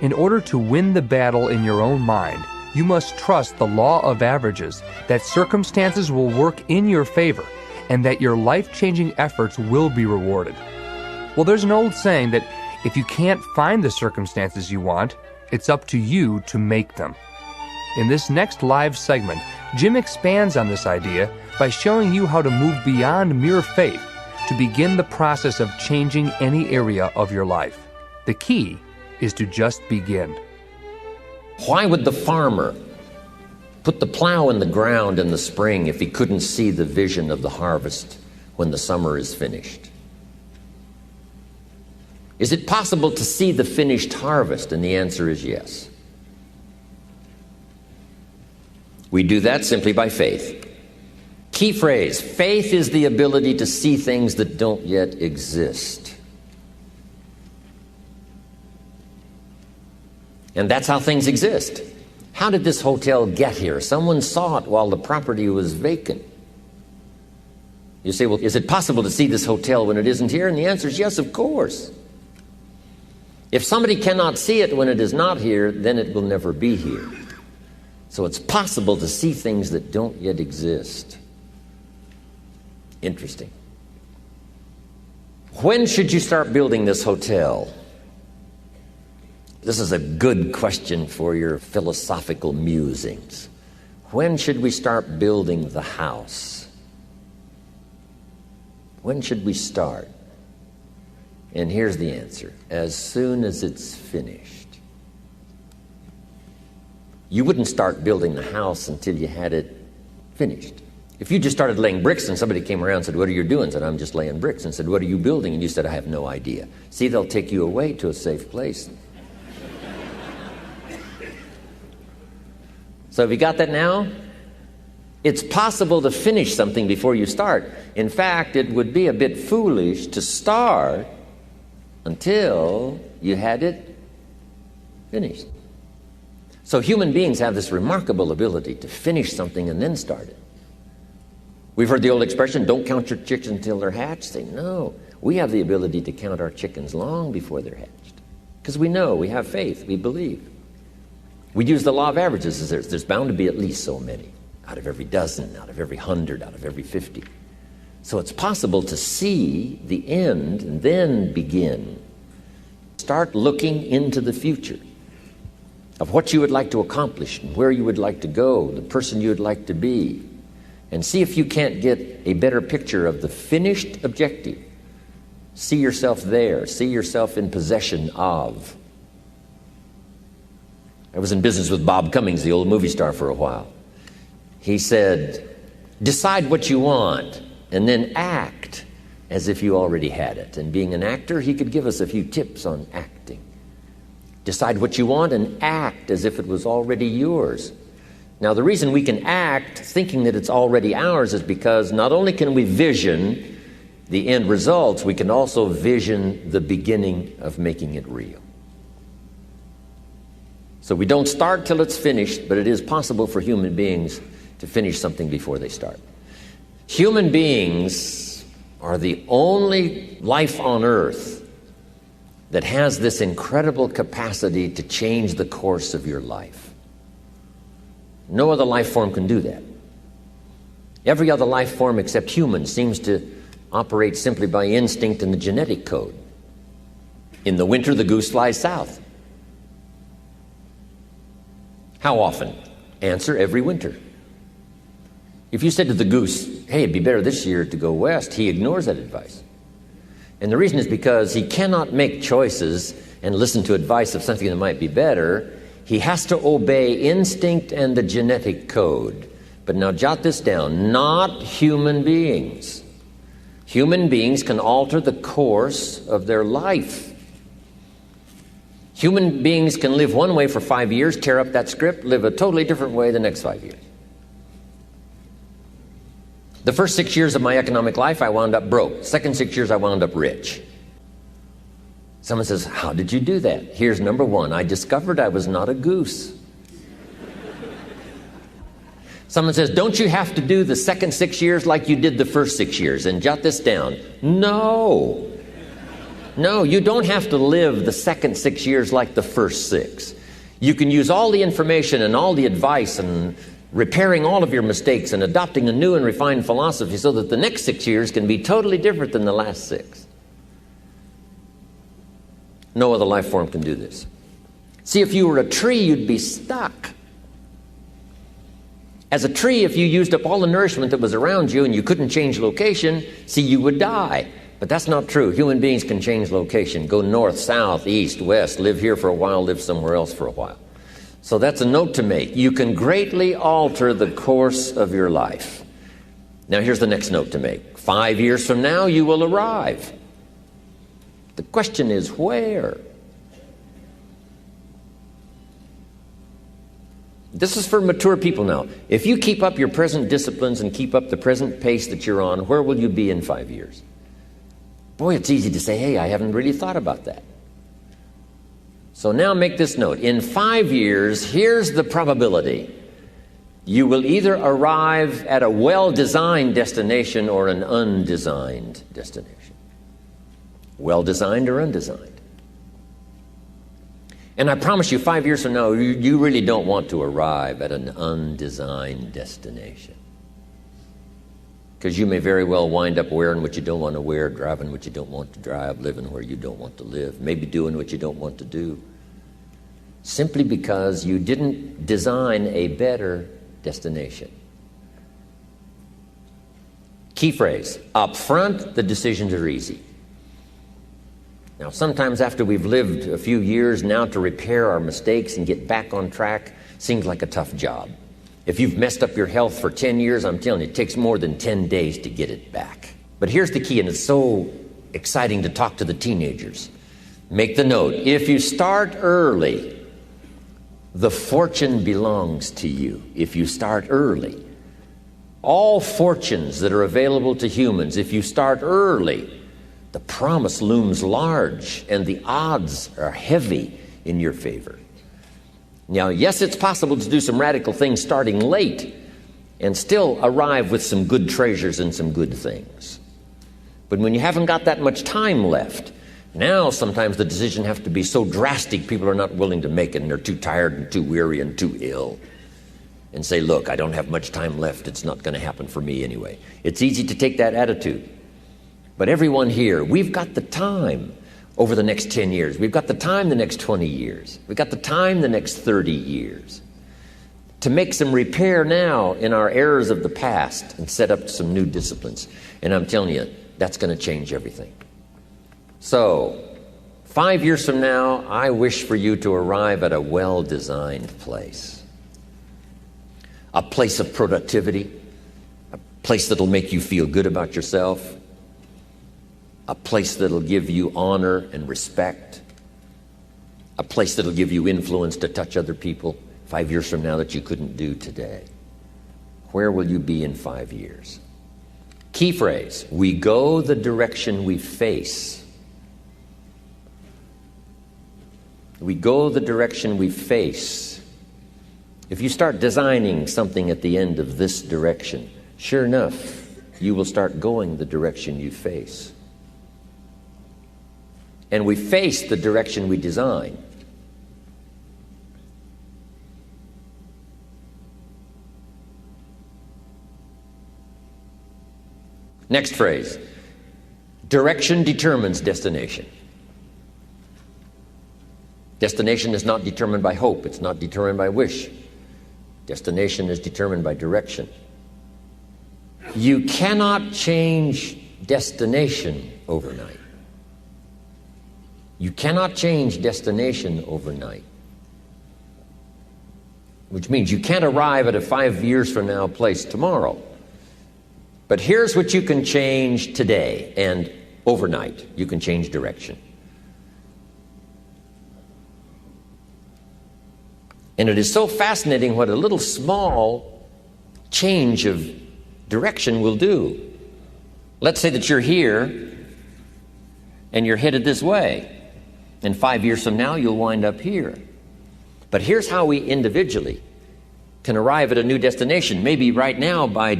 In order to win the battle in your own mind, you must trust the law of averages, that circumstances will work in your favor, and that your life-changing efforts will be rewarded. Well, there's an old saying that if you can't find the circumstances you want, it's up to you to make them. In this next live segment, Jim expands on this idea by showing you how to move beyond mere faith to begin the process of changing any area of your life. The key is to just begin. Why would the farmer put the plow in the ground in the spring if he couldn't see the vision of the harvest when the summer is finished? Is it possible to see the finished harvest? And the answer is yes. We do that simply by faith. Key phrase, faith is the ability to see things that don't yet exist. And that's how things exist. How did this hotel get here? Someone saw it while the property was vacant. You say, well, is it possible to see this hotel when it isn't here? And the answer is yes, of course. If somebody cannot see it when it is not here, then it will never be here. So it's possible to see things that don't yet exist. Interesting. When should you start building this hotel? This is a good question for your philosophical musings. When should we start building the house? When should we start? And here's the answer. As soon as it's finished. You wouldn't start building the house until you had it finished. If you just started laying bricks and somebody came around and said, what are you doing? Said, I'm just laying bricks. And said, what are you building? And you said, I have no idea. See, they'll take you away to a safe place. So have you got that now? It's possible to finish something before you start. In fact, it would be a bit foolish to start until you had it finished. So human beings have this remarkable ability to finish something and then start it. We've heard the old expression, don't count your chickens until they're hatched. Say, no, we have the ability to count our chickens long before they're hatched. Because we know, we have faith, we believe. We use the law of averages. There's bound to be at least so many. Out of every dozen, out of every 100, out of every 50. So it's possible to see the end and then begin. Start looking into the future of what you would like to accomplish and where you would like to go, the person you would like to be, and see if you can't get a better picture of the finished objective. See yourself there. See yourself in possession of. I was in business with Bob Cummings, the old movie star, for a while. He said, decide what you want and then act as if you already had it. And being an actor, he could give us a few tips on acting. Decide what you want and act as if it was already yours. Now, the reason we can act thinking that it's already ours is because not only can we vision the end results, we can also vision the beginning of making it real. So we don't start till it's finished, but it is possible for human beings to finish something before they start. Human beings are the only life on earth that has this incredible capacity to change the course of your life. No other life form can do that. Every other life form except humans seems to operate simply by instinct and the genetic code. In the winter, the goose flies south. How often? Answer, every winter. If you said to the goose, hey, it'd be better this year to go west, he ignores that advice. And the reason is because he cannot make choices and listen to advice of something that might be better. He has to obey instinct and the genetic code. But now jot this down, not human beings. Human beings can alter the course of their life. Human beings can live one way for 5 years, tear up that script, live a totally different way the next 5 years. The first 6 years of my economic life, I wound up broke. Second 6 years, I wound up rich. Someone says, how did you do that? Here's number one. I discovered I was not a goose. Someone says, don't you have to do the second 6 years like you did the first 6 years? And jot this down. No. No, you don't have to live the second 6 years like the first 6. You can use all the information and all the advice and repairing all of your mistakes and adopting a new and refined philosophy so that the next 6 years can be totally different than the last 6. No other life form can do this. See, if you were a tree, you'd be stuck. As a tree, if you used up all the nourishment that was around you and you couldn't change location, see, you would die. But that's not true. Human beings can change location, go north, south, east, west, live here for a while, live somewhere else for a while. So that's a note to make. You can greatly alter the course of your life. Now here's the next note to make. 5 years from now, you will arrive. The question is where? This is for mature people now. If you keep up your present disciplines and keep up the present pace that you're on, where will you be in 5 years? Boy, it's easy to say, hey, I haven't really thought about that. So now make this note. In 5 years, here's the probability. You will either arrive at a well-designed destination or an undesigned destination. Well-designed or undesigned. And I promise you, 5 years from now, you really don't want to arrive at an undesigned destination. Because you may very well wind up wearing what you don't want to wear, driving what you don't want to drive, living where you don't want to live, maybe doing what you don't want to do. Simply because you didn't design a better destination. Key phrase, up front, the decisions are easy. Now, sometimes after we've lived a few years, now to repair our mistakes and get back on track seems like a tough job. If you've messed up your health for 10 years, I'm telling you, it takes more than 10 days to get it back. But here's the key, and it's so exciting to talk to the teenagers. Make the note, if you start early, the fortune belongs to you. If you start early. All fortunes that are available to humans, if you start early, the promise looms large and the odds are heavy in your favor. Now, yes, it's possible to do some radical things starting late and still arrive with some good treasures and some good things. But when you haven't got that much time left, now sometimes the decision has to be so drastic people are not willing to make it and they're too tired and too weary and too ill. And say, look, I don't have much time left. It's not going to happen for me anyway. It's easy to take that attitude. But everyone here, we've got the time over the next 10 years. We've got the time the next 20 years. We've got the time the next 30 years to make some repair now in our errors of the past and set up some new disciplines. And I'm telling you, that's going to change everything. So, 5 years from now, I wish for you to arrive at a well-designed place. A place of productivity, a place that'll make you feel good about yourself, a place that'll give you honor and respect, a place that'll give you influence to touch other people 5 years from now that you couldn't do today. Where will you be in 5 years? Key phrase, we go the direction we face. We go the direction we face. If you start designing something at the end of this direction, sure enough, you will start going the direction you face. And we face the direction we design. Next phrase. Direction determines destination. Destination is not determined by hope. It's not determined by wish. Destination is determined by direction. You cannot change destination overnight. You cannot change destination overnight. Which means you can't arrive at a 5 years from now place tomorrow. But here's what you can change today and overnight. You can change direction. And it is so fascinating what a little small change of direction will do. Let's say that you're here and you're headed this way. And 5 years from now, you'll wind up here. But here's how we individually can arrive at a new destination. Maybe right now by